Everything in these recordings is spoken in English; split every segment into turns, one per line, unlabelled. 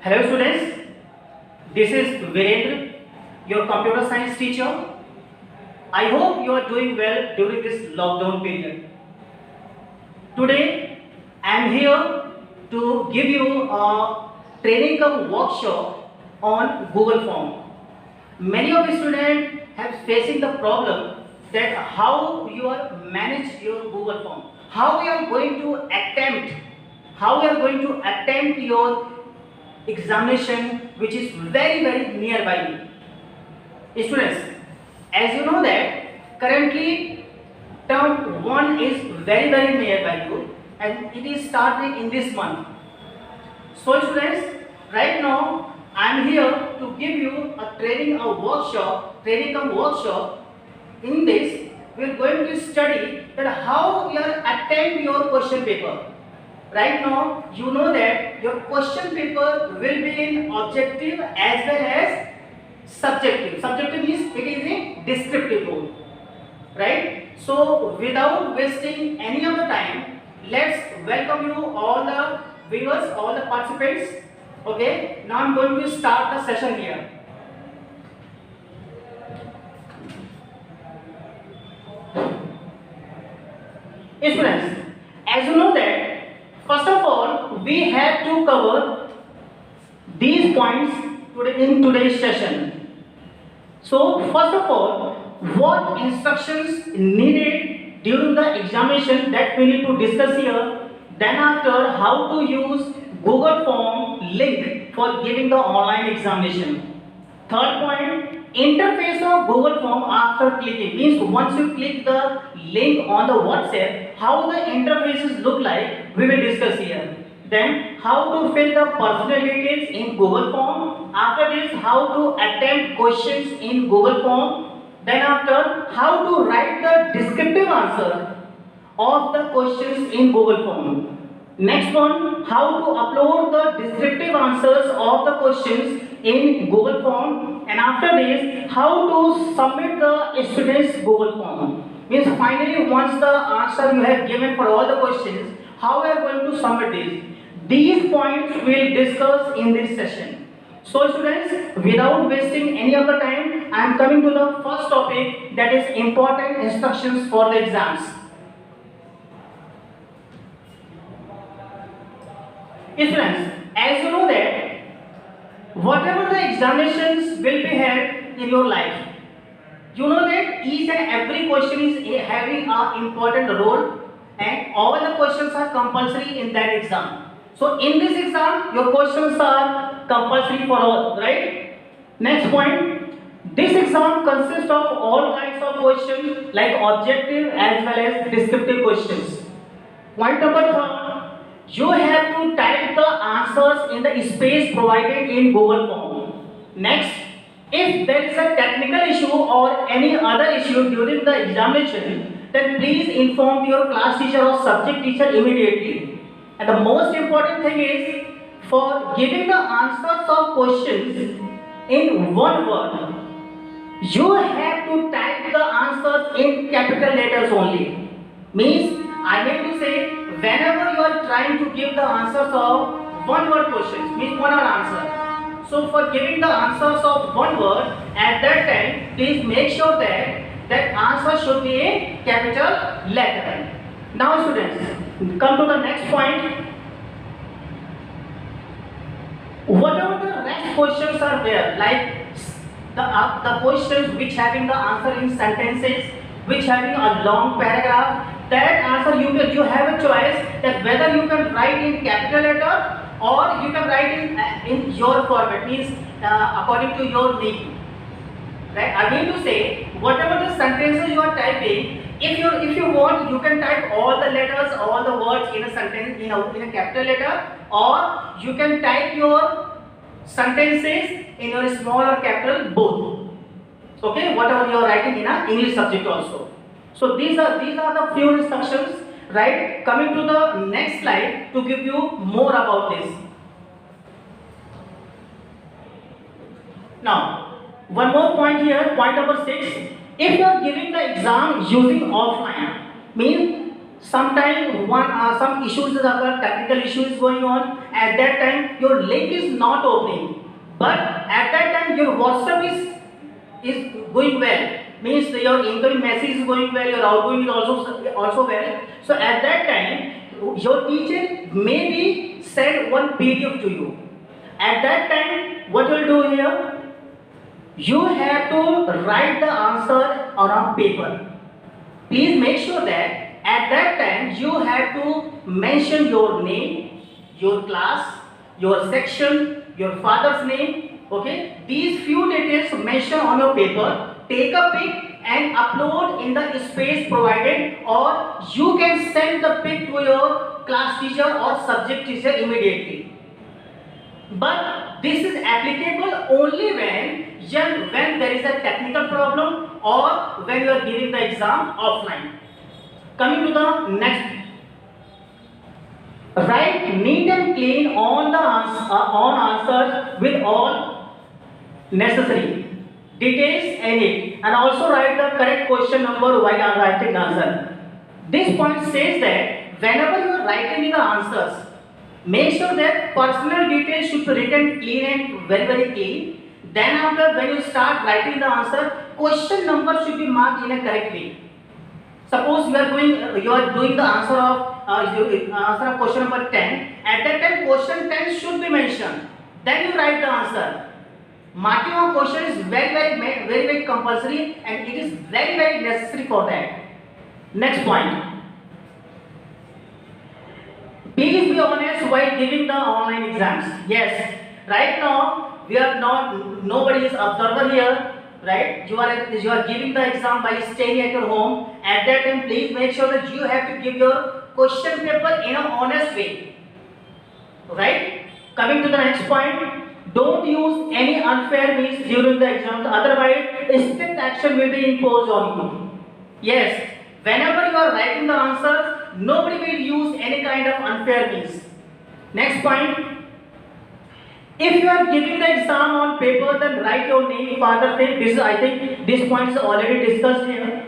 Hello students, this is Virendra, your computer science teacher. I hope you are doing well during this lockdown period. Today I am here to give you a training cum workshop on Google Form. Many of the students have facing the problem that how you are manage your Google Form, how we are going to attempt your examination which is very nearby you. Students, as you know that currently term 1 is very nearby you and it is starting in this month. So students, right now I am here to give you a training cum workshop. In this we are going to study that how you attempt your question paper. Right now you know that your question paper will be in objective as well as subjective. Subjective means it is a descriptive role, right? So without wasting any of the time, let's welcome you all the viewers, all the participants. Okay, now I'm going to start the session here. Students, as you know that first of all we have to cover these points in today's session. So first of all, what instructions needed during the examination that we need to discuss here. Then after, how to use Google Form link for giving the online examination. Third point, interface of Google Form after clicking. Means once you click the link on the WhatsApp, how the interfaces look like, we will discuss here. Then how to fill the personal details in Google Form. After this, how to attempt questions in Google Form. Then after, how to write the descriptive answer of the questions in Google Form. Next one, how to upload the descriptive answers of the questions in Google Form. And after this, how to submit the student's Google Form. Means finally, once the answer you have given for all the questions, how we are going to submit this. These points we will discuss in this session. So students, without wasting any of the time, I am coming to the first topic, that is important instructions for the exams. Students, as you know that whatever the examinations will be held in your life, you know that each and every question is having an important role and all the questions are compulsory in that exam. So in this exam, your questions are compulsory for all, right? Next point, this exam consists of all kinds of questions like objective as well as descriptive questions. Point number 3, you have to type the answers in the space provided in Google Form. Next, if there is a technical issue or any other issue during the examination, then please inform your class teacher or subject teacher immediately. And the most important thing is, for giving the answers of questions in one word, you have to type the answers in capital letters only. Means, I mean to say, whenever you are trying to give the answers of one word questions, means one word answer. So for giving the answers of one word, at that time, please make sure that that answer should be a capital letter. Now students, come to the next point. Whatever the rest questions are there, like the questions which having the answer in sentences, which having a long paragraph, that answer you have a choice that whether you can write in capital letter or you can write in your format, means according to your need. Right? I mean to say, whatever the sentences you are typing, if you want, you can type all the letters, all the words in a sentence in a capital letter, or you can type your sentences in your small or capital, both. Okay, whatever you are writing in an English subject also. So these are the few instructions. Right? Coming to the next slide to give you more about this. Now, one more point here, point number 6. If you are giving the exam using offline, means Sometimes some issues occur, technical issues going on. At that time, your link is not opening, but at that time your WhatsApp is going well. Means your incoming message is going well, your outgoing is also well. So at that time, your teacher maybe send one PDF to you. At that time, what you'll do here? You have to write the answer on a paper. Please make sure that at that time you have to mention your name, your class, your section, your father's name. Okay, these few details mention on your paper. Take a pic and upload in the space provided, or you can send the pic to your class teacher or subject teacher immediately. But this is applicable only when there is a technical problem or when you are giving the exam offline. Coming to the next, write neat and clean on the answers with all necessary details in it, and also write the correct question number while writing the answer. This point says that whenever you are writing the answers, make sure that personal details should be written clean and very clean. Then after, when you start writing the answer, question number should be marked in a correct way. Suppose you are doing the answer of question number 10. At that time, question 10 should be mentioned. Then you write the answer. Marking of question is very compulsory, and it is very necessary for that. Next point. Please be honest while giving the online exams. Yes, right now we are not, nobody is observer here, right? You are giving the exam by staying at your home. At that time, please make sure that you have to give your question paper in an honest way, right? Coming to the next point, don't use any unfair means during the exam. Otherwise, strict action will be imposed on you. Yes, whenever you are writing the answers, nobody will use any kind of unfair means. Next point. If you are giving the exam on paper, then write your name, father's name. This is, I think, this point is already discussed here.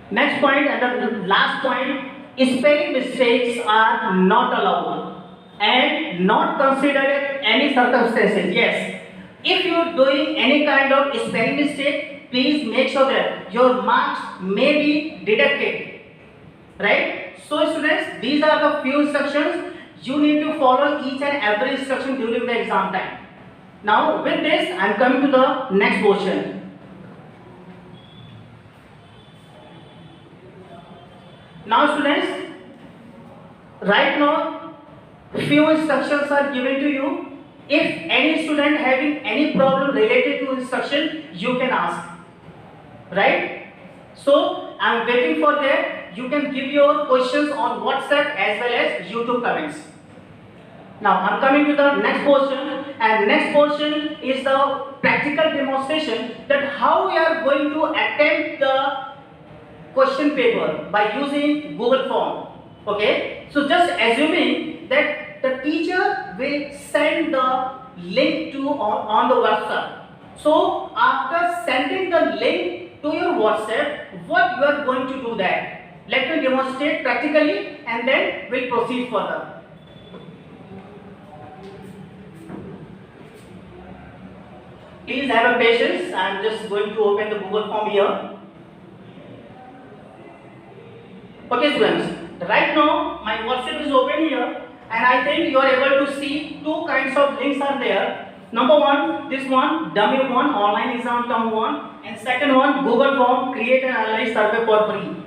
Next point, and the last point, spelling mistakes are not allowed and not considered in any circumstances. Yes, if you are doing any kind of spelling mistake, please make sure that your marks may be deducted. Right? So students, these are the few instructions. You need to follow each and every instruction during the exam time. Now with this, I am coming to the next portion. Now students, right now few instructions are given to you. If any student having any problem related to instruction, you can ask. Right? So I am waiting for that. You can give your questions on WhatsApp as well as YouTube comments. Now I am coming to the next portion, and next portion is the practical demonstration that how we are going to attempt the question paper by using Google Form. Okay, so just assuming that the teacher will send the link to on the WhatsApp. So after sending the link to your WhatsApp, what you are going to do that? Let me demonstrate practically and then we'll proceed further. Please have a patience. I am just going to open the Google Form here. Okay students, right now my WhatsApp is open here, and I think you are able to see two kinds of links are there. Number one, this one, dummy one, online exam term one, and second one, Google Form, create and analyze survey for free.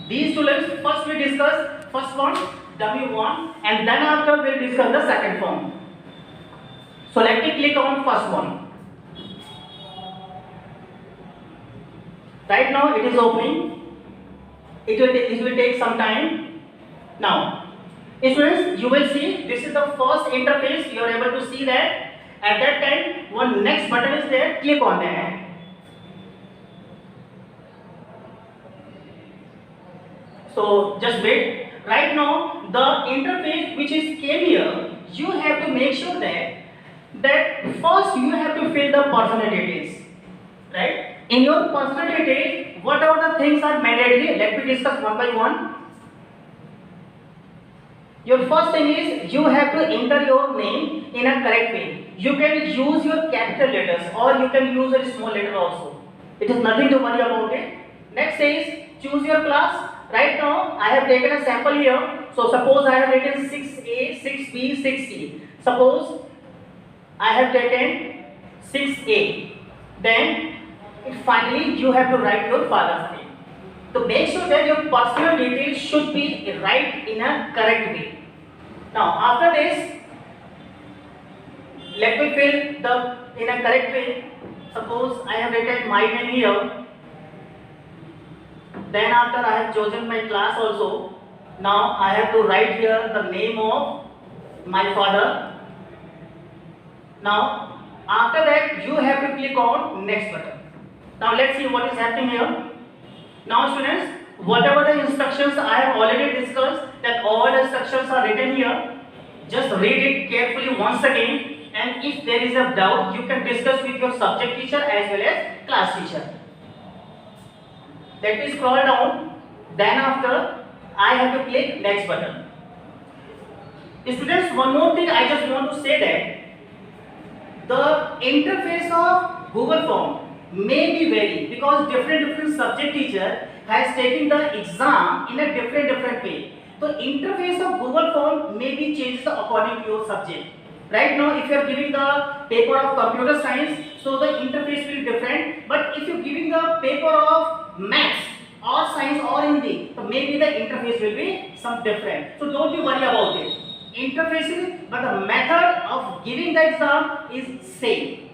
These two links, first we discuss first one, dummy one, and then after we'll discuss the second form. So let me click on first one. Right now it is opening. It will take some time. Now, students, you will see this is the first interface. You are able to see that. At that time, one next button is there. Click on that. So just wait. Right now, the interface which is came here, you have to make sure that first you have to fill the personal details. Right? In your personal details, what are the things are mandatory? Let me discuss one by one. Your first thing is you have to enter your name in a correct way. You can use your capital letters or you can use a small letter also. It is nothing to worry about it. Next is choose your class. Right now I have taken a sample here. So suppose I have written 6A, 6B, 6C. Suppose I have taken 6A. Then finally you have to write your father's name. To make sure that your personal details should be right in a correct way. Now after this, let me fill the in a correct way. Suppose I have written my name here. Then after I have chosen my class also. Now I have to write here the name of my father. Now after that you have to click on next button. Now let's see what is happening here. Now students, whatever the instructions I have already discussed, that all the instructions are written here. Just read it carefully once again, and if there is a doubt, you can discuss with your subject teacher as well as class teacher. Let me scroll down. Then after, I have to click next button. Students, one more thing I just want to say that the interface of Google Form may be vary because different subject teacher has taken the exam in a different way. So interface of Google Form may be changed according to your subject. Right now if you are giving the paper of computer science, so the interface will be different, but if you are giving the paper of maths or science or Hindi, so maybe the interface will be some different. So don't you worry about it. Interfaces, but the method of giving the exam is same.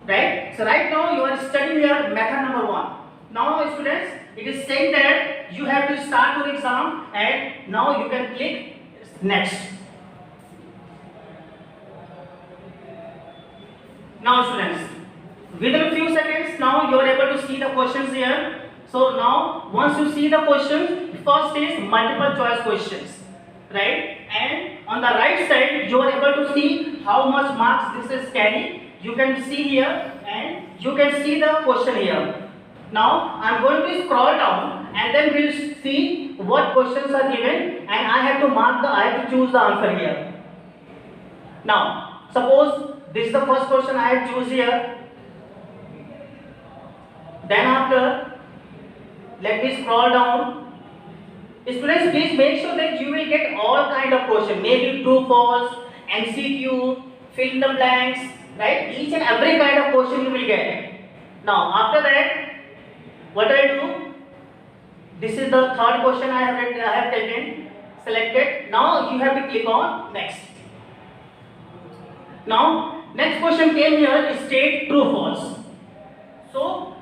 Right? So right now you are studying here method number 1. Now students, it is saying that you have to start your exam and now you can click next. Now students, within a few seconds now you are able to see the questions here. So now once you see the questions, first is multiple choice questions. Right? And on the right side you are able to see how much marks this is carrying. You can see here and you can see the question here. Now I am going to scroll down and then we will see what questions are given and I have to choose the answer here. Now suppose this is the first question I have choose here. Then after, let me scroll down. Students, please make sure that you will get all kind of questions, maybe true, false, MCQ, fill in the blanks. Right? Each and every kind of question you will get. Now after that, what I do? This is the third question I have taken, selected. Now you have to click on next. Now next question came here is state true false. So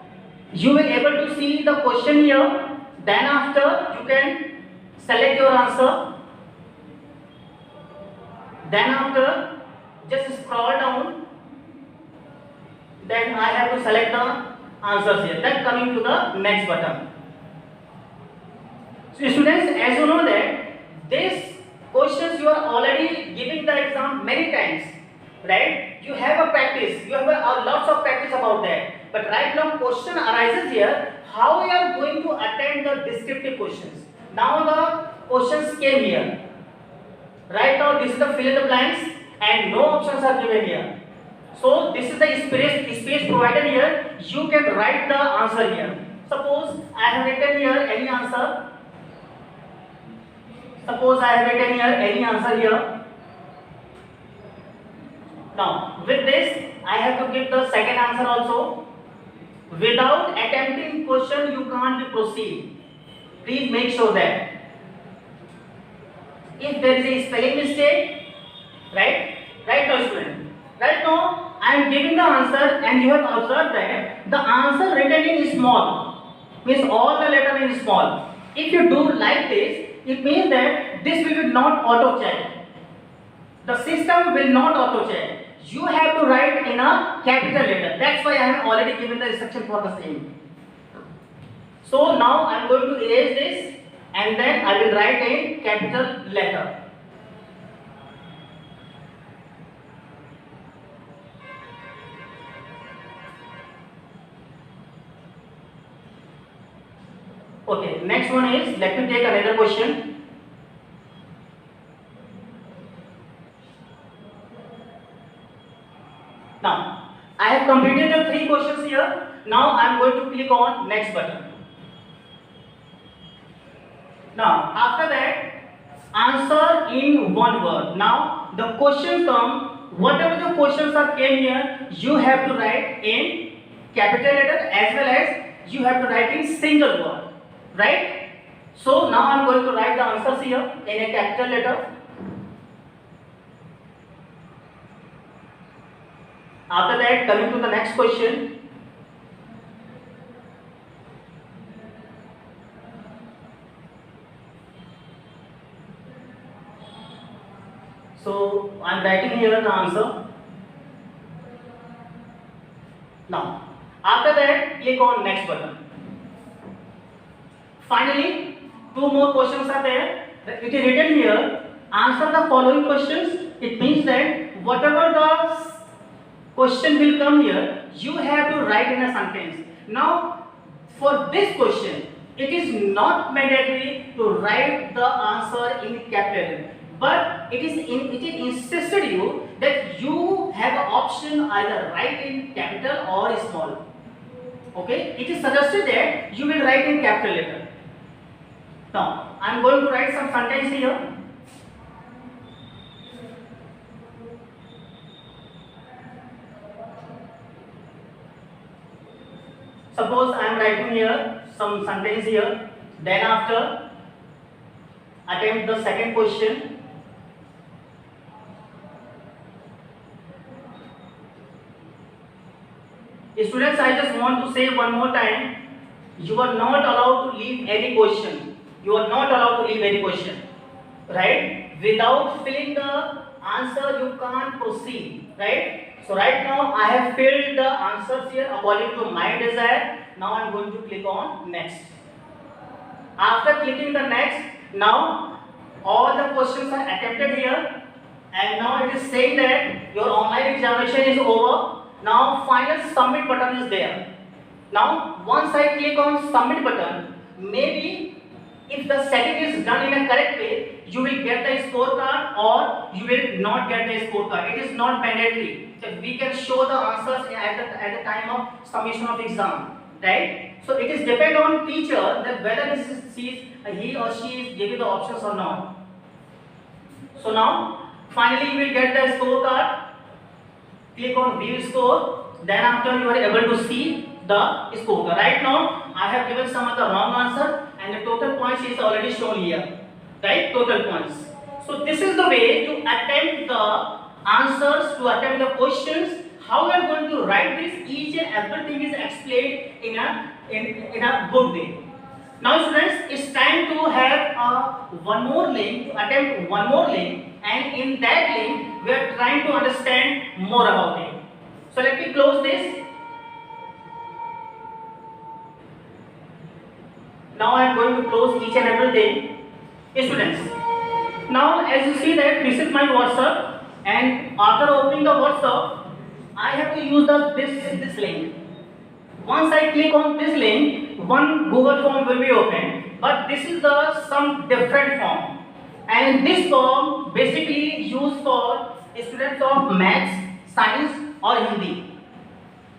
you will able to see the question here. Then after you can select your answer. Then after just scroll down. Then I have to select the answers here. Then coming to the next button. So students, as you know that these questions you are already giving the exam many times, right? You have a practice. You have lots of practice about that. But right now question arises here. How we are going to attend the descriptive questions? Now the questions came here. Right now this is the fill in the blanks and no options are given here. So this is the space provided here. You can write the answer here. Suppose I have written here any answer. Suppose I have written here any answer here. Now with this I have to give the second answer also. Without attempting question you can't proceed. Please make sure that. If there is a spelling mistake, right now student. Right now I am giving the answer and you have observed that the answer written in small, means all the letter in small. If you do like this, it means that this will not auto check. The system will not auto check. You have to write in a capital letter. That's why I have already given the instruction for the same. So now I am going to erase this and then I will write a capital letter. Okay, next one is, let me take another question. Now, I have completed the 3 questions here. Now I am going to click on next button. Now, after that, answer in one word. Now, the questions come, whatever the questions are came here, you have to write in capital letter as well as you have to write in single word. Right? So, now I am going to write the answers here in a capital letter. After that, coming to the next question. So, I am writing here the answer. Now, after that, click on next button. Finally, 2 more questions are there. It is written here, answer the following questions. It means that whatever the question will come here, you have to write in a sentence. Now, for this question, it is not mandatory to write the answer in capital, but it is insisted you that you have an option either write in capital or small. Okay, it is suggested that you will write in capital letter. Now, I am going to write some sentence here. Suppose I am writing here some sentence here. Then after, attempt the second question. Students, I just want to say one more time, you are not allowed to leave any question. You are not allowed to leave any question. Right? Without filling the answer, you can't proceed. Right? So right now, I have filled the answers here according to my desire. Now I am going to click on next. After clicking the next, now all the questions are attempted here. And now it is saying that your online examination is over. Now final submit button is there. Now once I click on submit button, maybe if the setting is done in a correct way, you will get the scorecard or you will not get the scorecard. It is not mandatory. So we can show the answers at the time of submission of exam. Right? So it is depend on teacher that whether he or she is giving the options or not. So now finally you will get the scorecard. Click on view score. Then after you are able to see the score. Right now I have given some of the wrong answer and the total points is already shown here. Right? Total points. So this is the way to attempt the answers, to attempt the questions. How we are going to write this, each and everything is explained in a good way. Now students, it's time to have one more link, to attempt one more link, and in that link we are trying to understand more about it. So let me close this. Now I am going to close each and everything. Students, now as you see that this is my WhatsApp, and after opening the WhatsApp, I have to use this link. Once I click on this link, one Google form will be open, but this is some different form, and this form basically used for students of maths, science or Hindi,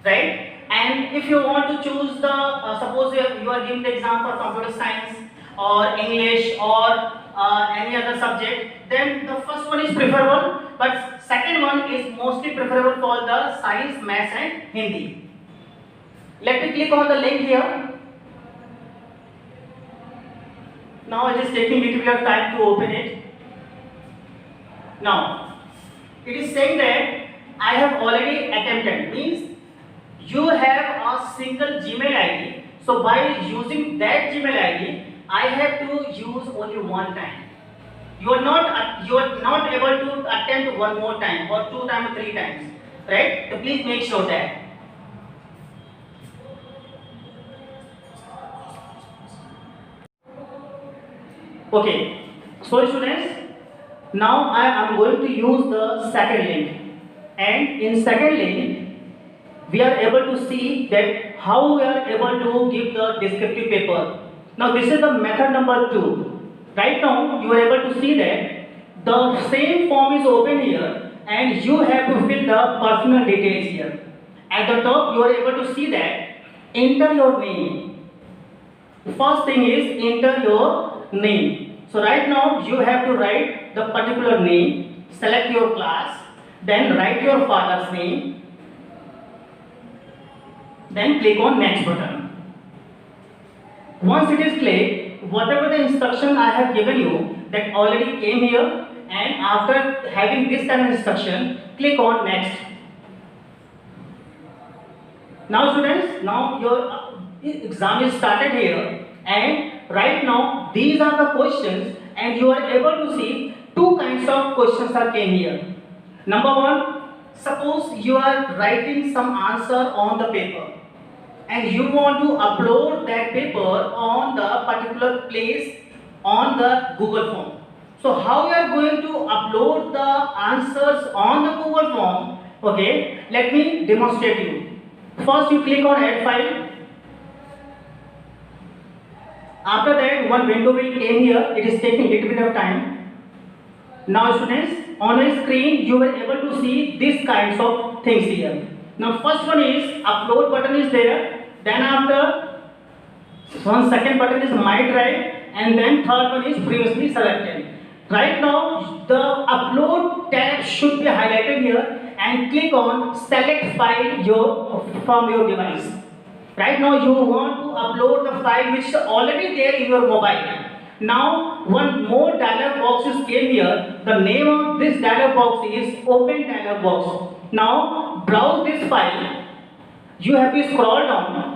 right? And if you want to choose the suppose you are giving the exam for computer science or English or any other subject, then the first one is preferable, but second one is mostly preferable for the science, maths and Hindi. Let me click on the link here. Now it is taking little bit of time to open it. Now it is saying that I have already attempted, means you have a single Gmail ID. So by using that Gmail ID, I have to use only one time. You are not able to attempt one more time or 2 times or 3 times, right? So please make sure that. Okay, so students, now I am going to use the second link, and in second link we are able to see that how we are able to give the descriptive paper. Now this is the method number 2. Right now you are able to see that the same form is open here, and you have to fill the personal details here. At the top you are able to see that enter your name. First thing is enter your name. So right now you have to write the particular name, select your class, then write your father's name, then click on next button. Once it is clicked, whatever the instruction I have given you that already came here, and after having this kind of instruction, click on next. Now students, now your exam is started here, and right now these are the questions, and you are able to see two kinds of questions are came here. Number one, suppose you are writing some answer on the paper and you want to upload that paper on the particular place on the Google form. So how you are going to upload the answers on the Google form? Okay, let me demonstrate you. First you click on add file. After that one window will came here. It is taking little bit of time. Now students, on a screen you will able to see these kinds of things here. Now first one is upload button is there. Then after one second button is my drive, and then third one is previously selected. Right now the upload tab should be highlighted here, and click on select file from your device. Right now you want to upload the file which is already there in your mobile. Now one more dialog box is came here. The name of this dialog box is open dialog box. Now browse this file. You have to scroll down.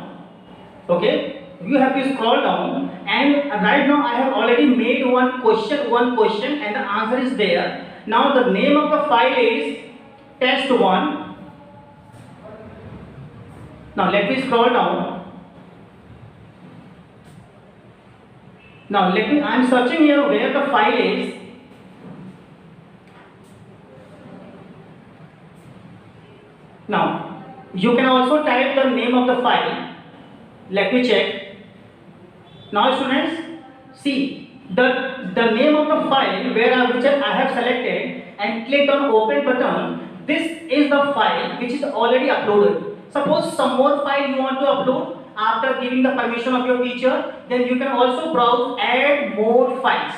Okay, you have to scroll down, and right now I have already made one question, and the answer is there. Now the name of the file is test1. Now let me scroll down. Now I am searching here where the file is. Now you can also type the name of the file. Let me check. Now students, see the name of the file which I have selected and clicked on open button. This is the file which is already uploaded. Suppose some more file you want to upload after giving the permission of your teacher, then you can also browse add more files.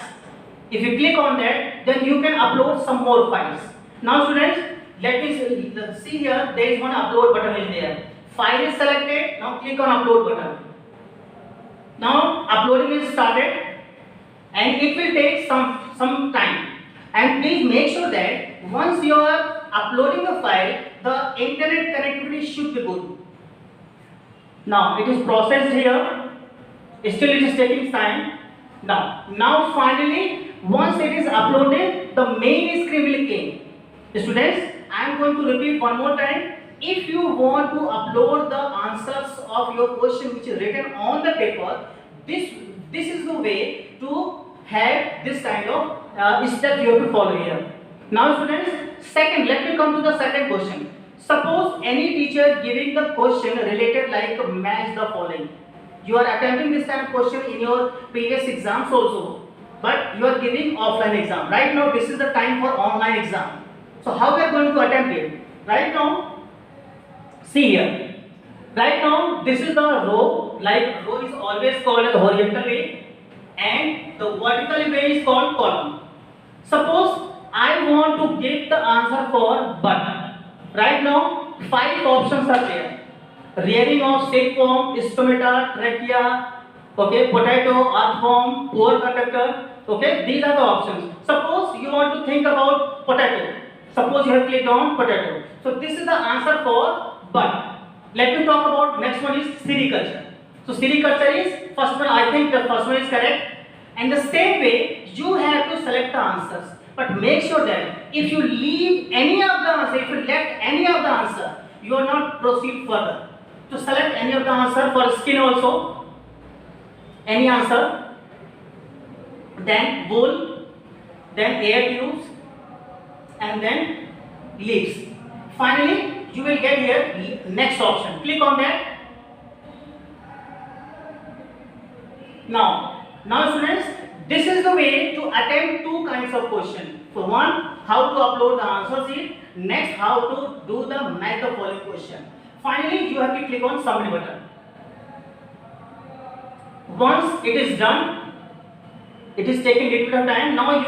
If you click on that, then you can upload some more files. Now students, let me see here, there is one upload button is there. File is selected. Now click on upload button. Now uploading is started, and it will take some time. And please make sure that once you are uploading the file, the internet connectivity should be good. Now it is processed here. Still it is taking time. Now finally, once it is uploaded, the main screen will come. Students, I am going to repeat one more time. If you want to upload the answers of your question which is written on the paper, this is the way to have this kind of step you have to follow here. Now students, second, let me come to the second question. Suppose any teacher giving the question related like match the following. You are attempting this kind of question in your previous exams also, but you are giving offline exam. Right now this is the time for online exam. So how we are going to attempt it? Right now, see here. Right now, this is the row. Like row is always called as horizontal way, and the vertical way is called column. Suppose I want to give the answer for button. Right now, 5 options are there. Rearing of silkworm, stomata, trachea, okay, potato, earthworm, poor conductor. Okay, these are the options. Suppose you want to think about potato. Suppose you have clicked on potato. So this is the answer for button. Let me talk about next one is sericulture. So sericulture is first one. I think the first one is correct. And the same way you have to select the answers. But make sure that if you leave any of the answer, if you left any of the answer, you are not proceed further. To select any of the answer for skin also, any answer, then wool, then air tubes, and then leaves. Finally, you will get here next option. Click on that. Now students, this is the way to attempt two kinds of question. So one, how to upload the answer sheet, Next, how to do the match the following question. Finally, you have to click on submit button. Once it is done, it is taking little bit of time. Now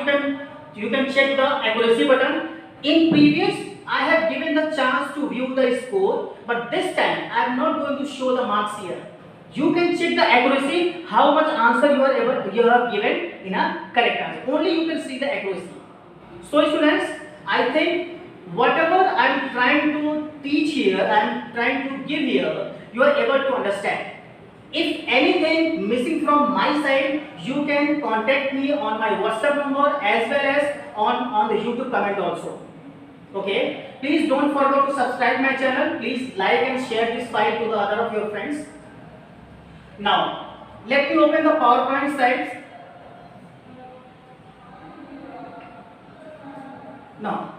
you can check the accuracy button. In previous, I have given the chance to view the score, but this time I am not going to show the marks here. You can check the accuracy, how much answer you have given in a correct answer. Only you can see the accuracy. So students, I think whatever I am trying to teach here, I am trying to give here, you are able to understand. If anything missing from my side, you can contact me on my WhatsApp number as well as on the YouTube comment also. Okay, please don't forget to subscribe my channel. Please like and share this file to the other of your friends. Now, let me open the PowerPoint slides. Now,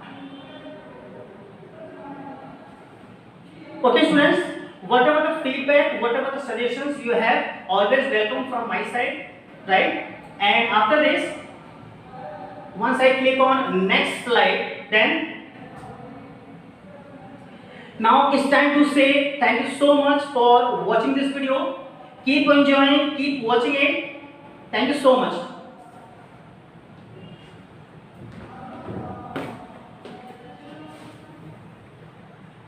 okay students, whatever the feedback, whatever the suggestions you have, always welcome from my side, right? And after this, once I click on next slide, then now it's time to say thank you so much for watching this video. Keep enjoying, keep watching it. Thank you so much.